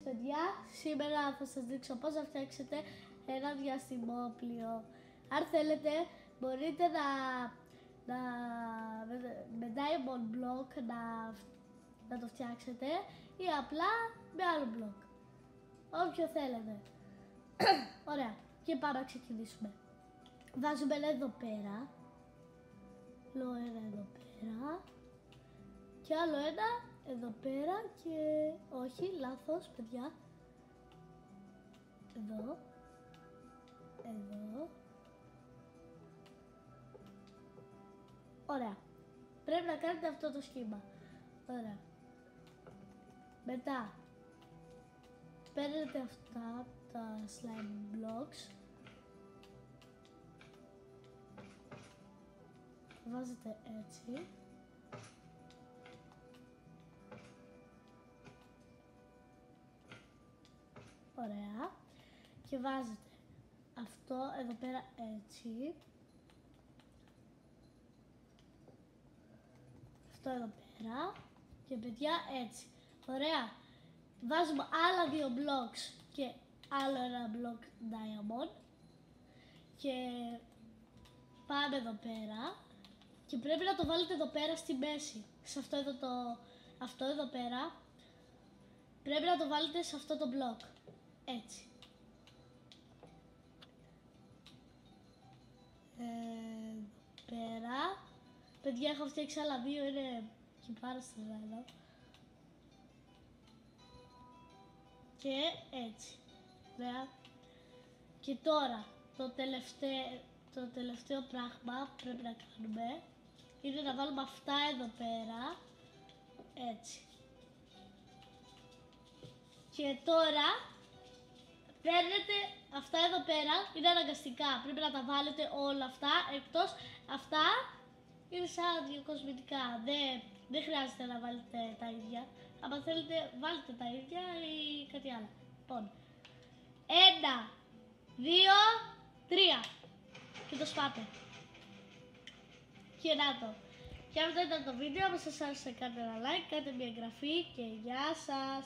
παιδιά, σήμερα θα σας δείξω πώς να φτιάξετε ένα διαστημόπλοιο. Αν θέλετε μπορείτε με diamond block να το φτιάξετε ή απλά με άλλο block. Όποιο θέλετε. Ωραία, και πάμε να ξεκινήσουμε. Βάζουμε ένα εδώ πέρα, άλλο ένα εδώ πέρα και άλλο ένα εδώ πέρα και όχι, λάθος παιδιά. Εδώ, εδώ. Ωραία, πρέπει να κάνετε αυτό το σχήμα. Ωραία. Μετά παίρνετε αυτά τα slime blocks, βάζετε έτσι. Ωραία. Και βάζετε αυτό εδώ πέρα έτσι. Αυτό εδώ πέρα. Και παιδιά έτσι. Ωραία. Βάζουμε άλλα δύο blocks και άλλο ένα block diamond. Και πάμε εδώ πέρα. Και πρέπει να το βάλετε εδώ πέρα στη μέση. Σε αυτό εδώ αυτό εδώ πέρα. Πρέπει να το βάλετε σε αυτό το block. Έτσι. Εδώ πέρα. Παιδιά, έχω φτιάξει άλλα δύο, είναι και πάρα στραβά. Και έτσι. Ωραία. Και τώρα το τελευταίο πράγμα που πρέπει να κάνουμε είναι να βάλουμε αυτά εδώ πέρα. Έτσι. Και τώρα παίρνετε αυτά εδώ πέρα, είναι αναγκαστικά, πρέπει να τα βάλετε όλα αυτά, εκτός αυτά είναι σαν διακοσμητικά, δεν χρειάζεται να βάλετε τα ίδια. Αν θέλετε βάλτε τα ίδια ή κάτι άλλο. Λοιπόν, 1, 2, 3 και το σπάτε. Και να το. Και αυτό ήταν το βίντεο, αν σας άρεσε κάντε ένα like, κάντε μια εγγραφή και γεια σας.